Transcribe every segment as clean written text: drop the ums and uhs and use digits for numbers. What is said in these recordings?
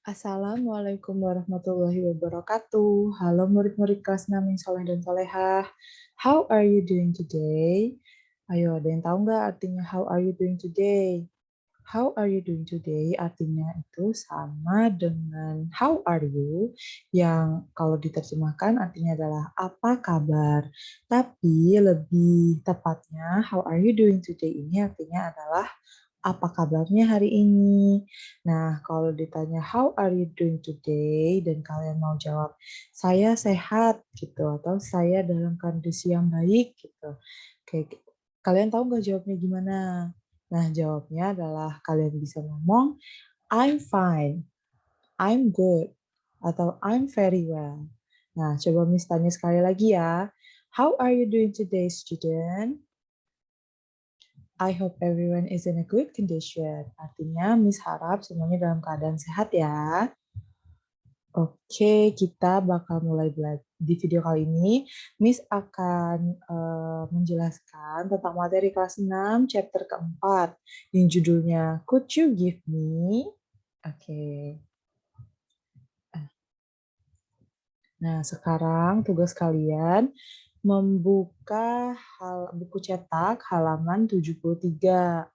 Assalamualaikum warahmatullahi wabarakatuh. Halo murid-murid kelas 6 yang soleh dan solehah. How are you doing today? Ayo, ada yang tahu nggak artinya how are you doing today? How are you doing today artinya itu sama dengan how are you yang kalau diterjemahkan artinya adalah apa kabar. Tapi lebih tepatnya how are you doing today ini artinya adalah apa kabarnya hari ini? Nah, kalau ditanya how are you doing today dan kalian mau jawab saya sehat gitu atau saya dalam kondisi yang baik gitu. Kayak kalian tahu nggak jawabnya gimana? Nah, jawabnya adalah kalian bisa ngomong I'm fine, I'm good, atau I'm very well. Nah, coba Miss tanya sekali lagi ya. How are you doing today, student? I hope everyone is in a good condition. Artinya, Miss harap semuanya dalam keadaan sehat ya. Oke, kita bakal mulai belajar. Di video kali ini, Miss akan menjelaskan tentang materi kelas 6, chapter keempat, yang judulnya Could You Give Me? Oke. Nah, sekarang tugas kalian membuka buku cetak halaman 73.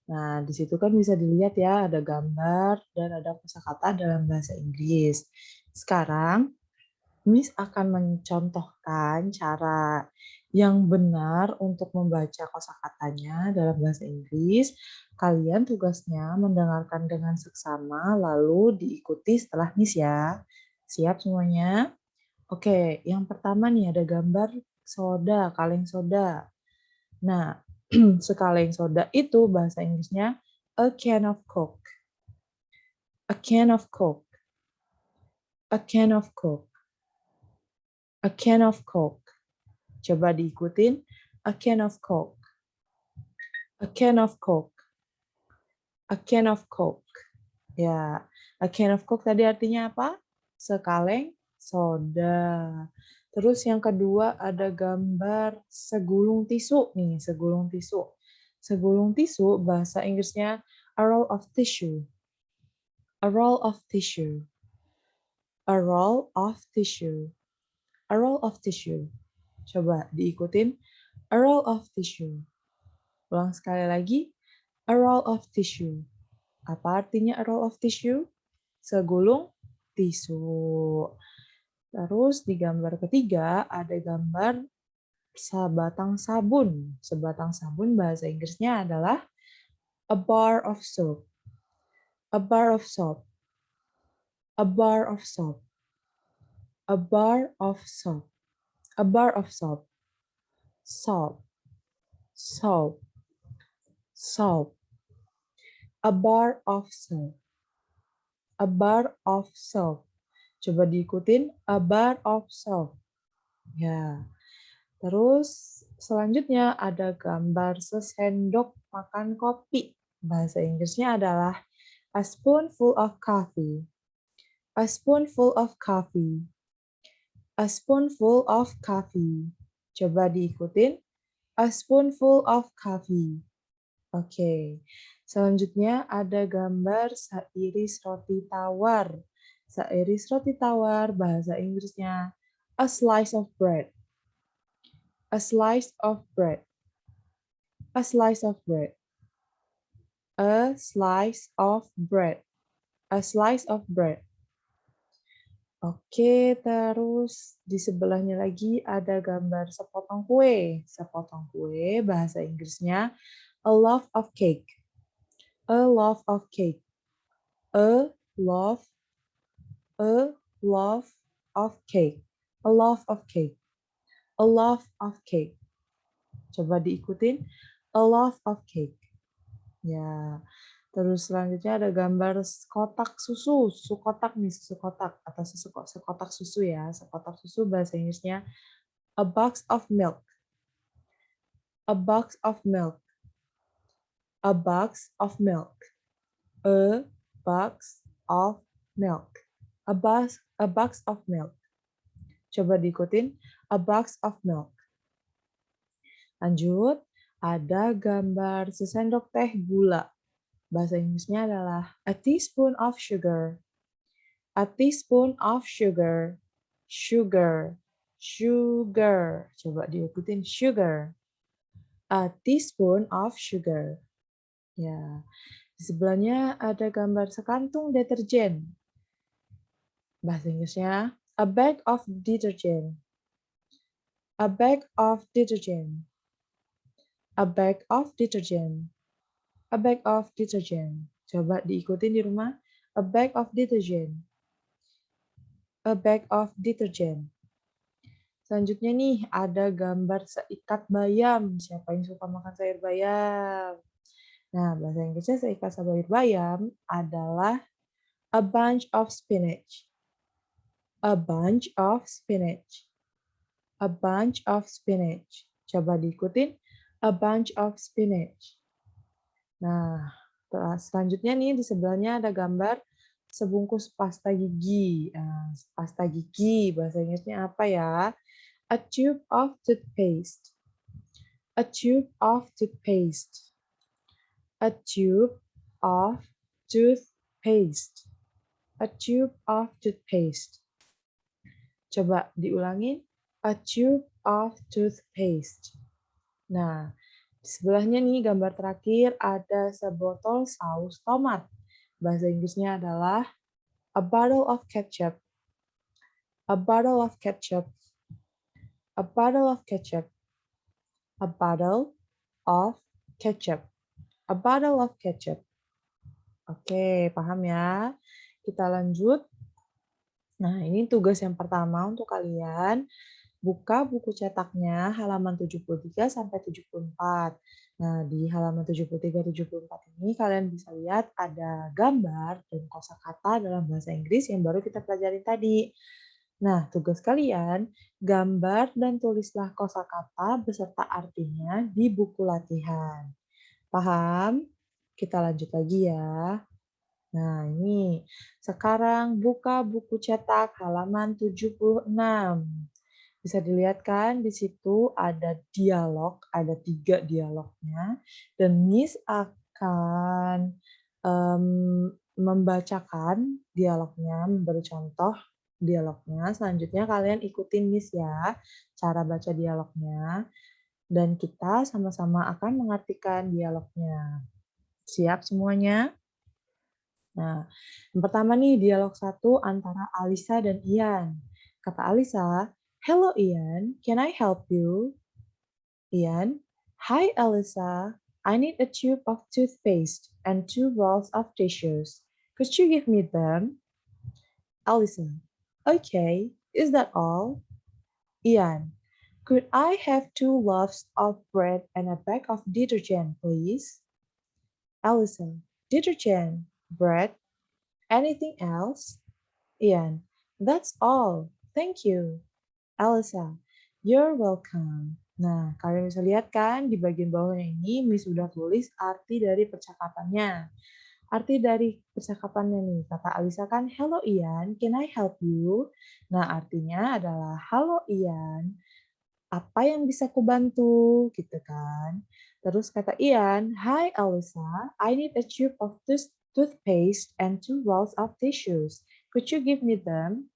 Nah, di situ kan bisa dilihat ya, ada gambar dan ada kosakata dalam bahasa Inggris. Sekarang, Miss akan mencontohkan cara yang benar untuk membaca kosakatanya dalam bahasa Inggris. Kalian tugasnya mendengarkan dengan seksama, lalu diikuti setelah Miss ya. Siap semuanya? Oke, yang pertama nih ada gambar soda, kaleng soda. Nah, sekaleng soda itu bahasa Inggrisnya a can of Coke. A can of Coke. A can of Coke. A can of Coke. Coba diikutin. A can of Coke. A can of Coke. A can of Coke. Ya, a can of Coke tadi artinya apa? Sekaleng soda. Terus yang kedua ada gambar segulung tisu nih, segulung tisu. Segulung tisu bahasa Inggrisnya a roll of tissue. A roll of tissue. A roll of tissue. A roll of tissue. Coba diikutin. A roll of tissue. Ulang sekali lagi. A roll of tissue. Apa artinya a roll of tissue? Segulung tisu. Terus di gambar ketiga ada gambar sebatang sabun. Sebatang sabun bahasa Inggrisnya adalah a bar of soap. A bar of soap. A bar of soap. A bar of soap. A bar of soap. Soap. Soap. Soap. A bar of soap. A bar of soap. Coba diikutin. A bar of soap. Ya. Terus selanjutnya ada gambar sesendok makan kopi. Bahasa Inggrisnya adalah a spoonful of coffee. A spoonful of coffee. A spoonful of coffee. Coba diikutin. A spoonful of coffee. Oke. Selanjutnya ada gambar seiris roti tawar. Seiris roti tawar bahasa Inggrisnya a slice of bread. A slice of bread. A slice of bread. A slice of bread. A slice of bread. Oke, terus di sebelahnya lagi ada gambar sepotong kue. Sepotong kue bahasa Inggrisnya a loaf of cake. A loaf of cake. A loaf. A loaf of cake. A loaf of cake. A loaf of cake. Coba diikutin. A loaf of cake. Ya. Terus selanjutnya ada gambar kotak susu, susu kotak nih, susu kotak atau sekotak susu ya. Sekotak susu bahasa Inggrisnya a box of milk. A box of milk. A box of milk. A box of milk. A box of milk. Coba diikutin. A box of milk. Lanjut, ada gambar sesendok teh gula. Bahasa Inggrisnya adalah a teaspoon of sugar. A teaspoon of sugar. Sugar. Sugar. Coba diikutin sugar. A teaspoon of sugar. Ya. Di sebelahnya ada gambar sekantung deterjen. Bahasa Inggrisnya, a bag of detergent. A bag of detergent. A bag of detergent. A bag of detergent. Coba diikutin di rumah. A bag of detergent. A bag of detergent. Selanjutnya nih, ada gambar seikat bayam. Siapa yang suka makan sayur bayam? Nah, bahasa Inggrisnya seikat sayur bayam adalah a bunch of spinach. A bunch of spinach. A bunch of spinach. Coba diikutin. A bunch of spinach. Nah, selanjutnya nih di sebelahnya ada gambar sebungkus pasta gigi. Nah, pasta gigi bahasa Inggrisnya apa ya? A tube of toothpaste. A tube of toothpaste. A tube of toothpaste. A tube of toothpaste. Coba diulangin. A tube of toothpaste. Nah, di sebelahnya nih gambar terakhir ada sebotol saus tomat. Bahasa Inggrisnya adalah a bottle of ketchup. A bottle of ketchup. A bottle of ketchup. A bottle of ketchup. A bottle of ketchup. Oke, paham ya? Kita lanjut. Nah, ini tugas yang pertama untuk kalian. Buka buku cetaknya halaman 73 sampai 74. Nah, di halaman 73-74 ini kalian bisa lihat ada gambar dan kosakata dalam bahasa Inggris yang baru kita pelajari tadi. Nah, tugas kalian, gambar dan tulislah kosakata beserta artinya di buku latihan. Paham? Kita lanjut lagi ya. Nah, ini. Sekarang buka buku cetak halaman 76. Bisa dilihat kan di situ ada dialog, ada 3 dialognya, dan Miss akan membacakan dialognya, memberi contoh dialognya. Selanjutnya kalian ikutin Miss ya, cara baca dialognya, dan kita sama-sama akan mengartikan dialognya. Siap semuanya? Nah, yang pertama nih dialog 1 antara Alisa dan Ian. Kata Alisa, "Hello Ian, can I help you?" Ian, "Hi Alisa, I need a tube of toothpaste and 2 rolls of tissues. Could you give me them?" Alisa, "Okay, is that all?" Ian, "Could I have 2 loaves of bread and a bag of detergent, please?" Alisa, "Detergent, bread, anything else?" Ian, "That's all. Thank you." Elsa, "You're welcome." Nah, kalian bisa lihat kan di bagian bawahnya ini Miss sudah tulis arti dari percakapannya. Arti dari percakapannya nih, kata Alisa kan, "Hello Ian, can I help you?" Nah, artinya adalah, "Halo Ian, apa yang bisa kubantu?" Gitu kan. Terus kata Ian, "Hi Alisa, I need a tube of toothpaste and 2 rolls of tissues. Could you give me them?"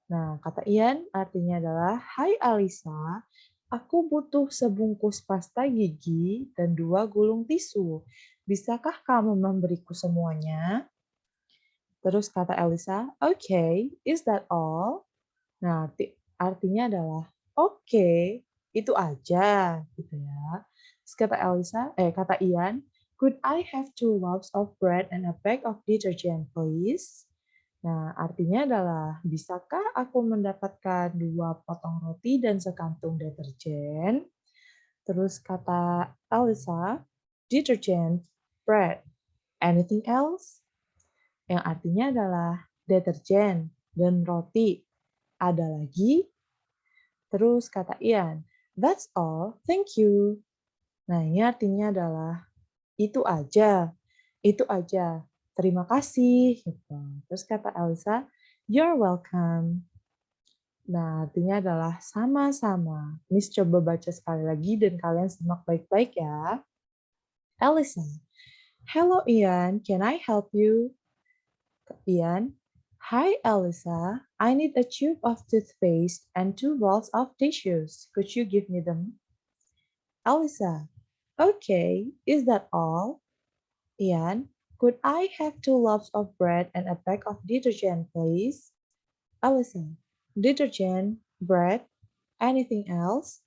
Nah, kata Ian artinya adalah, "Hai Alisa, aku butuh sebungkus pasta gigi dan 2 gulung tisu. Bisakah kamu memberiku semuanya?" Terus kata Elisa, "Okay, is that all?" Nah, artinya adalah, "Oke, itu aja." Gitu ya. Terus kata Ian, "Could I have 2 loaves of bread and a bag of detergent, please?" Nah, artinya adalah, bisakah aku mendapatkan 2 potong roti dan sekantung deterjen? Terus kata Elisa, detergent, bread, anything else? Yang artinya adalah deterjen dan roti. Ada lagi? Terus kata Ian, that's all, thank you. Nah, ini artinya adalah itu aja, itu aja. Terima kasih. Gitu. Terus kata Elsa, you're welcome. Nah, artinya adalah sama-sama. Miss coba baca sekali lagi dan kalian simak baik-baik ya. Elisa, hello Ian, can I help you? Ian, Hi, Elisa. I need a tube of toothpaste and 2 balls of tissues. Could you give me them? Elisa. Okay, is that all? Ian. Could I have 2 loaves of bread and a bag of detergent, please? Elisa. Detergent, bread, anything else?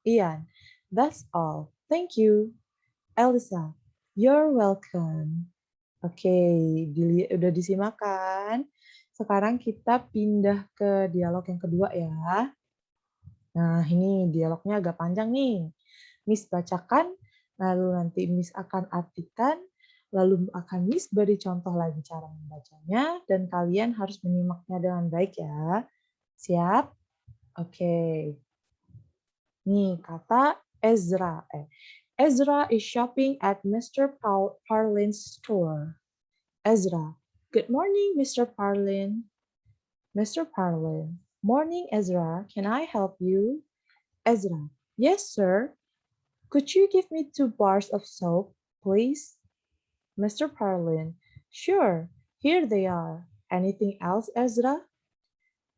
Ian. That's all. Thank you. Elisa. You're welcome. Oke, udah disimak kan? Sekarang kita pindah ke dialog yang kedua ya. Nah, ini dialognya agak panjang nih. Miss bacakan, lalu nanti Miss akan artikan, lalu akan Miss beri contoh lagi cara membacanya, dan kalian harus menyimaknya dengan baik ya. Siap? Oke. Nih, kata Ezra. Ezra is shopping at Mr. Parlin's store. Ezra. Good morning, Mr. Parlin. Mr. Parlin. Morning, Ezra. Can I help you? Ezra. Yes, sir. Could you give me 2 bars of soap, please? Mr. Parlin. Sure. Here they are. Anything else, Ezra?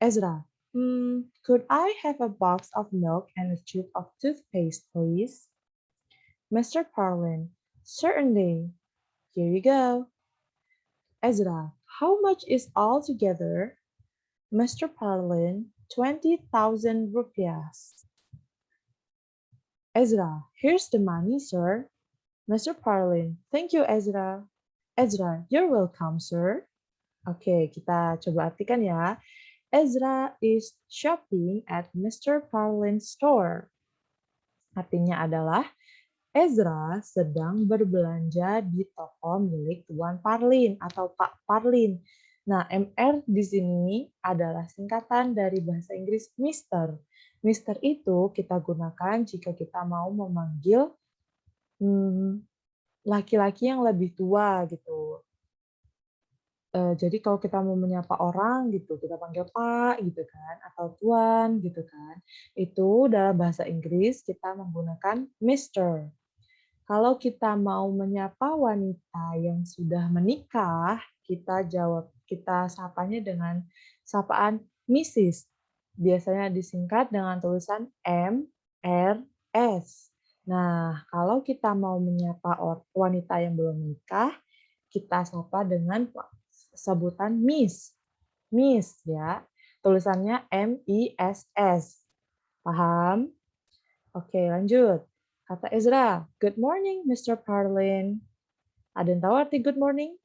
Ezra. Could I have a box of milk and a tube of toothpaste, please? Mr. Parlin. Certainly. Here you go. Ezra. How much is all together? Mr. Parlin. 20,000 rupiahs. Ezra. Here's the money, sir. Mr. Parlin. Thank you, Ezra. Ezra. You're welcome, sir. Oke, kita coba artikan ya. Ezra is shopping at Mr. Parlin's store. Artinya adalah Ezra sedang berbelanja di toko milik Tuan Parlin atau Pak Parlin. Nah, MR di sini adalah singkatan dari bahasa Inggris Mister. Mister itu kita gunakan jika kita mau memanggil laki-laki yang lebih tua gitu. Jadi kalau kita mau menyapa orang gitu, kita panggil Pak gitu kan, atau Tuan gitu kan. Itu dalam bahasa Inggris kita menggunakan Mister. Kalau kita mau menyapa wanita yang sudah menikah, kita sapanya dengan sapaan Mrs. Biasanya disingkat dengan tulisan M-R-S. Nah, kalau kita mau menyapa wanita yang belum menikah, kita sapa dengan sebutan Miss. Miss ya. Tulisannya M-I-S-S. Paham? Oke, lanjut. Kata Ezra, good morning, Mr. Parlin. Ada yang tahu arti good morning?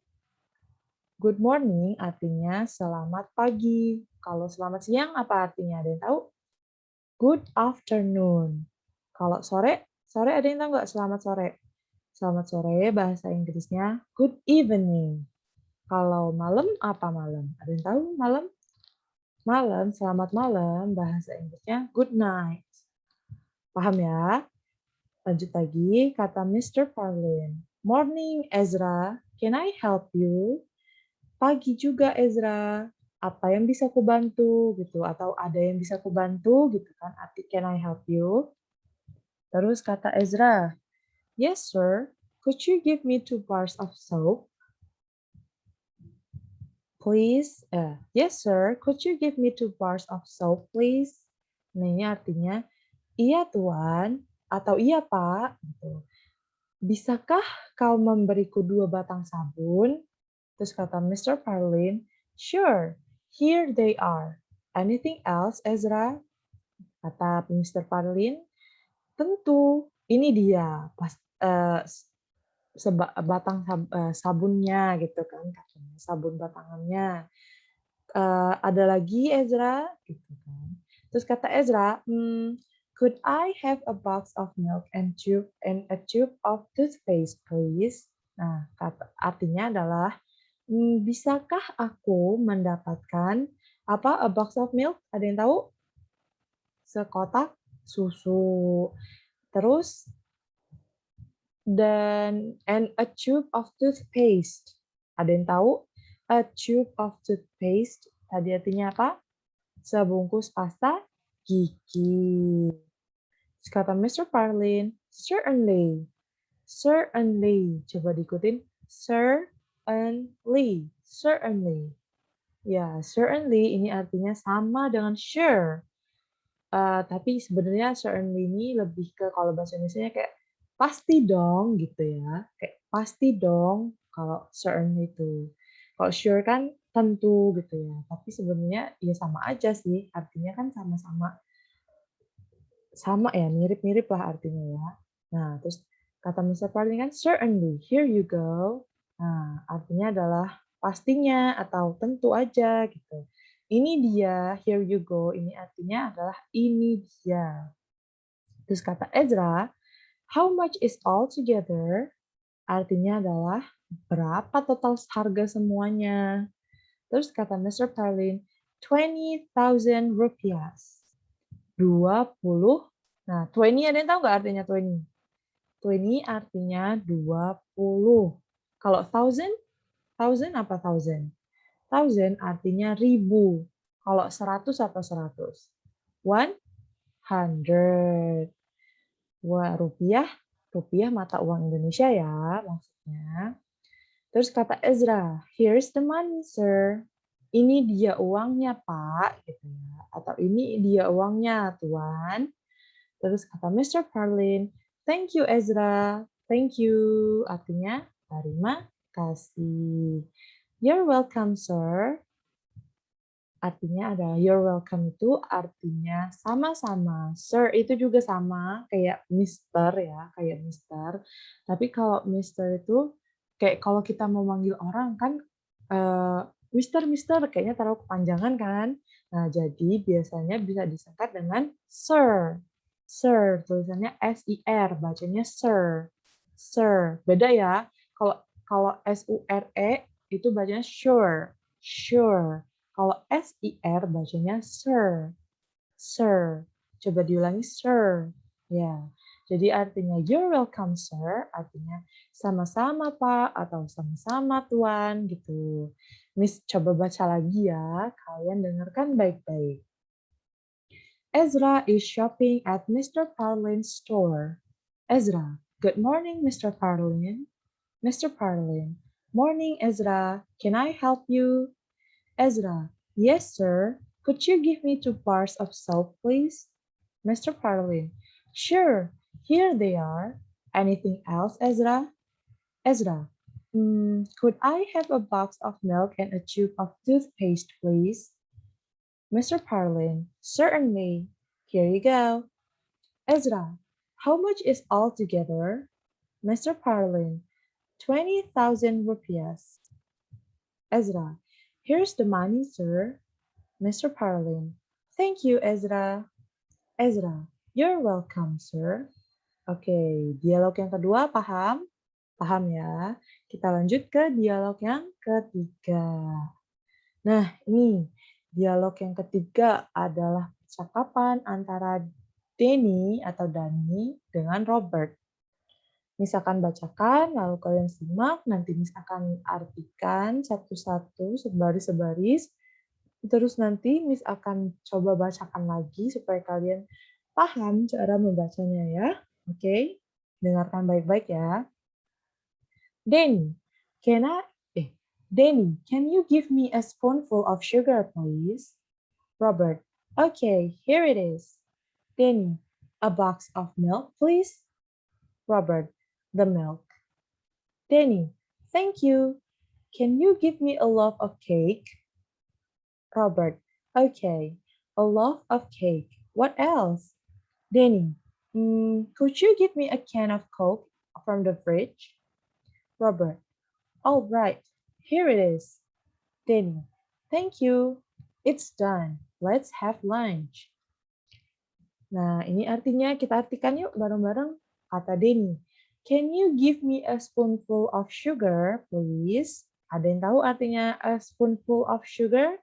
Good morning artinya selamat pagi. Kalau selamat siang apa artinya? Ada yang tahu? Good afternoon. Kalau sore, sore ada yang tahu nggak selamat sore? Selamat sore bahasa Inggrisnya good evening. Kalau malam apa malam? Ada yang tahu malam? Malam, selamat malam bahasa Inggrisnya good night. Paham ya? Lanjut lagi, kata Mr. Parlin. Morning, Ezra. Can I help you? Pagi juga, Ezra. Apa yang bisa kubantu? Gitu. Atau ada yang bisa kubantu? Gitu kan. Arti can I help you? Terus kata Ezra. Yes, sir. Could you give me 2 bars of soap? Please. Yes, sir. Could you give me 2 bars of soap, please? Nah, ini artinya, iya, Tuan. Atau iya, Pak. Gitu. Bisakah kau memberiku 2 batang sabun? Terus kata Mr. Parlin, sure, here they are. Anything else, Ezra? Kata Mr. Parlin, tentu, ini dia, sebatang sabunnya gitu kan, katanya, sabun batangannya. Ada lagi, Ezra? Gitu kan. Terus kata Ezra, could I have a box of milk and a tube of toothpaste, please? Nah, artinya adalah, bisakah aku mendapatkan a box of milk? Ada yang tahu? Sekotak susu. Terus and a tube of toothpaste. Ada yang tahu? A tube of toothpaste tadi artinya apa? Sebungkus pasta gigi. Terus kata Mr. Parlin, certainly. Certainly. Coba diikutin. Certainly. Certainly. Ya, certainly ini artinya sama dengan sure. Tapi sebenarnya certainly ini lebih ke kalau bahasa Indonesianya kayak pasti dong gitu ya, kayak pasti dong kalau certain itu. Kalau sure kan tentu gitu ya, tapi sebenarnya ya sama aja sih, artinya kan sama-sama sama ya, mirip-mirip lah artinya ya. Nah, terus kata Mister Parlin kan certainly, here you go. Nah, artinya adalah pastinya atau tentu aja gitu. Ini dia, here you go, ini artinya adalah ini dia. Terus kata Ezra, how much is all together? Artinya adalah berapa total harga semuanya. Terus kata Mister Parlin, 20,000 rupiahs. 20. Nah, 20 ada yang tahu nggak artinya 20? 20 artinya 20. Kalau thousand, thousand apa thousand? Thousand artinya ribu. Kalau 100 apa 100? 100. Wah, rupiah, rupiah mata uang Indonesia ya maksudnya. Terus kata Ezra, here's the money, sir. Ini dia uangnya, Pak, gitu ya. Atau ini dia uangnya, Tuan. Terus kata Mister Parlin, thank you Ezra, thank you. Artinya, terima kasih. You're welcome, sir. Artinya ada you're welcome itu artinya sama-sama. Sir itu juga sama kayak Mister ya, kayak Mister. Tapi kalau Mister itu kayak kalau kita mau manggil orang kan Mister Mister kayaknya terlalu kepanjangan kan. Nah, jadi biasanya bisa disingkat dengan Sir. Sir tulisannya S-I-R, bacanya Sir. Sir. Beda ya. Kalau kalau S-U-R-E itu bacanya sure. Sure. Kalau S-I-R bacanya sir. Sir. Coba diulangi sir. Ya. Jadi artinya you're welcome sir, artinya sama-sama Pak atau sama-sama Tuan gitu. Miss coba baca lagi ya, kalian dengarkan baik-baik. Ezra is shopping at Mr. Parlin's store. Ezra, good morning Mr. Parlin. Mr. Parlin, morning Ezra, can I help you? Ezra, yes, sir. Could you give me 2 bars of soap, please? Mr. Parlin, sure. Here they are. Anything else, Ezra? Ezra, could I have a box of milk and a tube of toothpaste, please? Mr. Parlin, certainly. Here you go. Ezra, how much is all together? Mr. Parlin, 20,000 rupees. Ezra, here's the money, sir. Mr. Parlin, thank you, Ezra. Ezra, you're welcome, sir. Oke, dialog yang kedua paham? Paham ya? Kita lanjut ke dialog yang ketiga. Nah, ini dialog yang ketiga adalah percakapan antara Denny atau Dani dengan Robert. Misalkan bacakan, lalu kalian simak, nanti misalkan artikan satu-satu, sebaris-sebaris, terus nanti Miss akan coba bacakan lagi supaya kalian paham cara membacanya ya. Oke, dengarkan baik-baik ya. Danny, can I, Danny, can you give me a spoonful of sugar, please? Robert, okay, here it is. Danny, a box of milk, please? Robert, the milk. Danny, thank you. Can you give me a loaf of cake? Robert, okay, a loaf of cake. What else? Danny, could you give me a can of Coke from the fridge? Robert, all right, here it is. Danny, thank you. It's done. Let's have lunch. Nah, ini artinya kita artikan yuk bareng-bareng. Kata Denny, can you give me a spoonful of sugar, please? Ada yang tahu artinya a spoonful of sugar?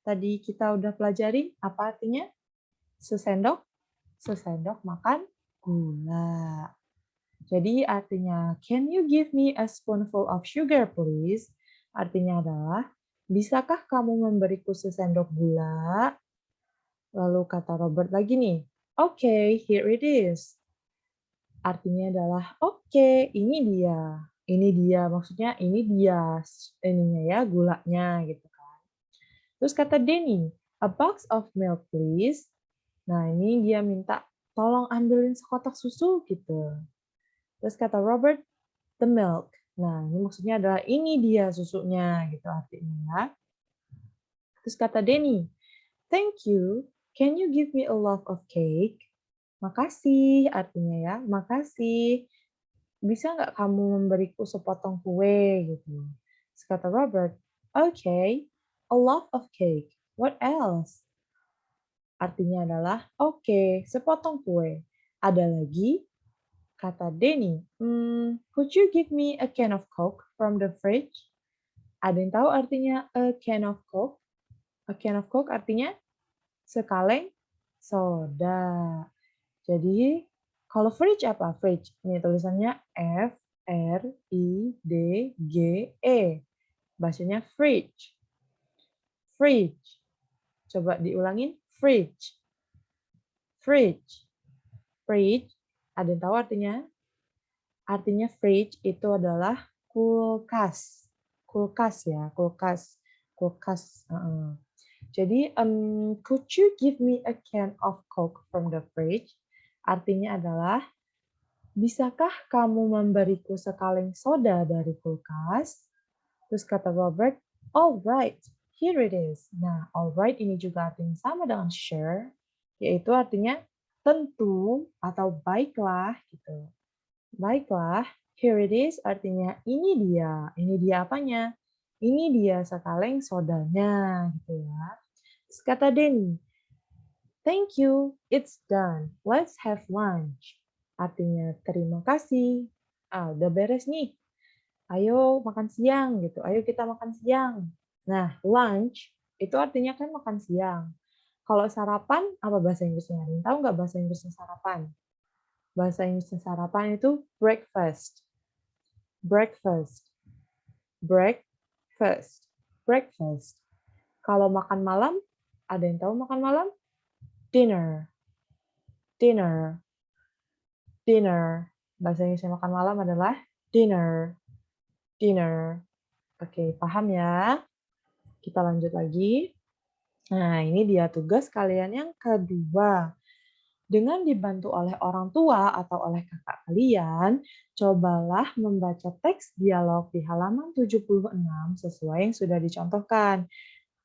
Tadi kita udah pelajari apa artinya? Sesendok, sesendok makan gula. Jadi artinya, can you give me a spoonful of sugar, please? Artinya adalah, bisakah kamu memberiku sesendok gula? Lalu kata Robert lagi nih, okay, here it is. Artinya adalah, oke, ini dia. Ini dia, maksudnya ini dia ininya ya, gulanya gitu kan. Terus kata Denny, a box of milk please. Nah, ini dia minta tolong ambilin sekotak susu gitu. Terus kata Robert, the milk. Nah, ini maksudnya adalah ini dia susunya gitu artinya ya. Terus kata Denny, thank you. Can you give me a loaf of cake? Makasih artinya ya, makasih. Bisa nggak kamu memberiku sepotong kue gitu. Terus kata Robert, okay, a loaf of cake. What else? Artinya adalah, oke, sepotong kue. Ada lagi? Kata Denny, could you give me a can of Coke from the fridge? Ada yang tahu artinya a can of Coke? A can of Coke artinya sekaleng soda. Jadi, kalau fridge apa? Fridge. Ini tulisannya F, R, I, D, G, E. Bacanya fridge. Fridge. Coba diulangin. Fridge. Fridge. Fridge. Ada yang tahu artinya? Artinya fridge itu adalah kulkas. Kulkas ya, kulkas. Kulkas. Jadi, could you give me a can of Coke from the fridge? Artinya adalah, bisakah kamu memberiku sekaleng soda dari kulkas? Terus kata Robert, all right, here it is. Nah, all right ini juga artinya sama dengan sure, yaitu artinya tentu atau baiklah gitu. Baiklah, here it is artinya ini dia. Ini dia apanya? Ini dia sekaleng sodanya gitu ya. Terus kata Denny, thank you, it's done. Let's have lunch. Artinya terima kasih. Udah beres nih. Ayo makan siang gitu. Ayo kita makan siang. Nah, lunch itu artinya kan makan siang. Kalau sarapan apa bahasa Inggrisnya? Ada yang tahu nggak bahasa Inggrisnya sarapan? Bahasa Inggrisnya sarapan itu breakfast. Breakfast. Breakfast. Breakfast. Kalau makan malam, ada yang tahu makan malam? Dinner. Dinner. Dinner. Bahasa Inggrisnya makan malam adalah dinner. Dinner. Oke, paham ya? Kita lanjut lagi. Nah, ini dia tugas kalian yang kedua. Dengan dibantu oleh orang tua atau oleh kakak kalian, cobalah membaca teks dialog di halaman 76 sesuai yang sudah dicontohkan.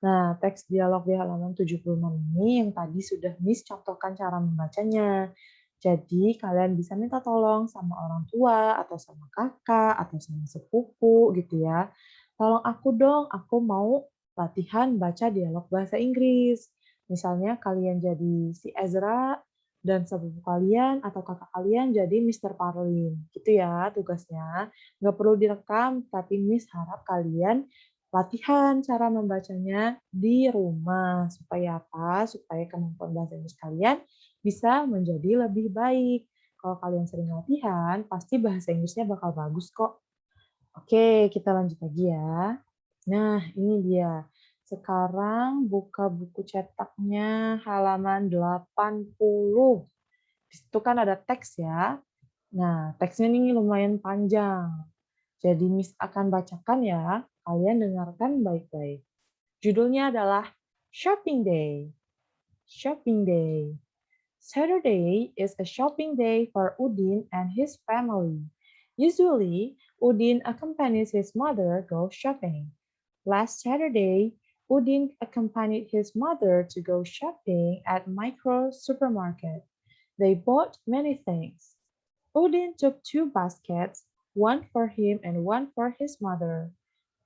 Nah, teks dialog di halaman 76 ini yang tadi sudah Miss contohkan cara membacanya. Jadi, kalian bisa minta tolong sama orang tua, atau sama kakak, atau sama sepupu gitu ya. Tolong aku dong, aku mau latihan baca dialog bahasa Inggris. Misalnya kalian jadi si Ezra, dan sepupu kalian atau kakak kalian jadi Mr. Parlin. Gitu ya tugasnya. Nggak perlu direkam, tapi Miss harap kalian latihan cara membacanya di rumah. Supaya apa? Supaya kemampuan bahasa Inggris kalian bisa menjadi lebih baik. Kalau kalian sering latihan, pasti bahasa Inggrisnya bakal bagus kok. Oke, kita lanjut lagi ya. Nah, ini dia. Sekarang buka buku cetaknya halaman 80. Di situ kan ada teks ya. Nah, teksnya ini lumayan panjang. Jadi Miss akan bacakan ya. Kalian dengarkan baik-baik. Judulnya adalah Shopping Day. Shopping Day. Saturday is a shopping day for Udin and his family. Usually, Udin accompanies his mother go shopping. Last Saturday, Udin accompanied his mother to go shopping at Micro Supermarket. They bought many things. Udin took two baskets, one for him and one for his mother.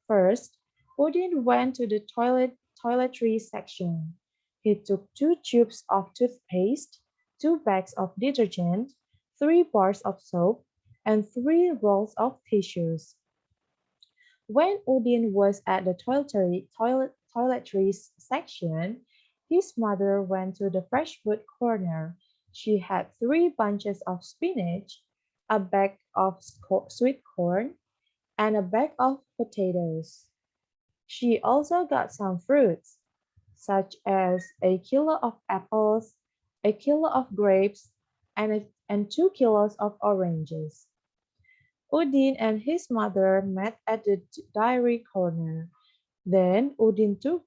First, Udin went to the toiletry section. He took two tubes of toothpaste, two bags of detergent, three bars of soap, and three rolls of tissues. When Udin was at the toiletry section, his mother went to the fresh food corner. She had three bunches of spinach, a bag of sweet corn, and a bag of potatoes. She also got some fruits, such as a kilo of apples, a kilo of grapes, and 2 kilos of oranges. Udin and his mother met at the dairy corner. Then Udin took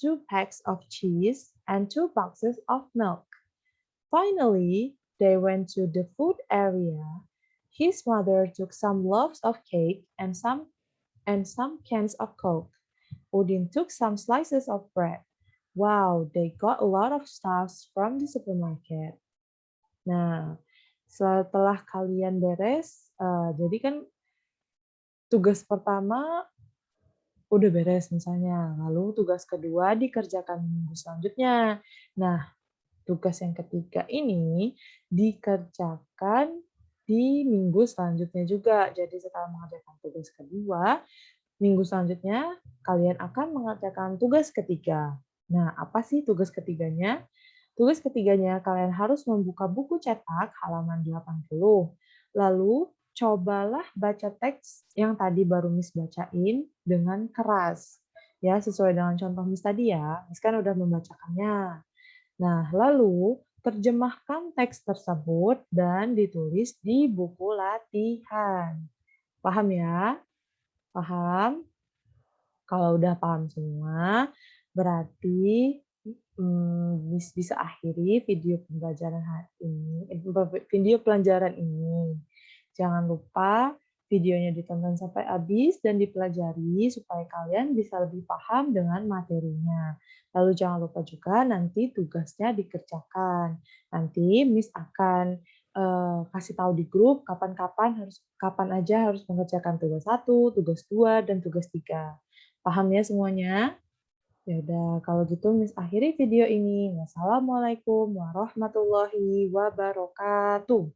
2 packs of cheese, and 2 boxes of milk. Finally, they went to the food area. His mother took some loaves of cake and some cans of Coke. Udin took some slices of bread. Wow, they got a lot of stuffs from the supermarket. Nah, setelah kalian beres, jadi kan tugas pertama udah beres misalnya, lalu tugas kedua dikerjakan minggu selanjutnya. Nah, tugas yang ketiga ini dikerjakan di minggu selanjutnya juga. Jadi setelah mengerjakan tugas kedua, minggu selanjutnya kalian akan mengerjakan tugas ketiga. Nah, apa sih tugas ketiganya? Tugas ketiganya kalian harus membuka buku cetak halaman 80. Lalu cobalah baca teks yang tadi baru Miss bacain dengan keras. Ya, sesuai dengan contoh Miss tadi ya. Miss kan udah membacakannya. Nah, lalu terjemahkan teks tersebut dan ditulis di buku latihan. Paham ya? Paham? Kalau udah paham semua, berarti bisa akhiri video pembelajaran hari ini, video pelajaran ini. Jangan lupa videonya ditonton sampai habis dan dipelajari supaya kalian bisa lebih paham dengan materinya. Lalu jangan lupa juga nanti tugasnya dikerjakan. Nanti Miss akan kasih tahu di grup kapan aja harus mengerjakan tugas 1, tugas 2, dan tugas 3. Paham ya semuanya? Ya udah, kalau gitu Miss akhiri video ini. Wassalamualaikum warahmatullahi wabarakatuh.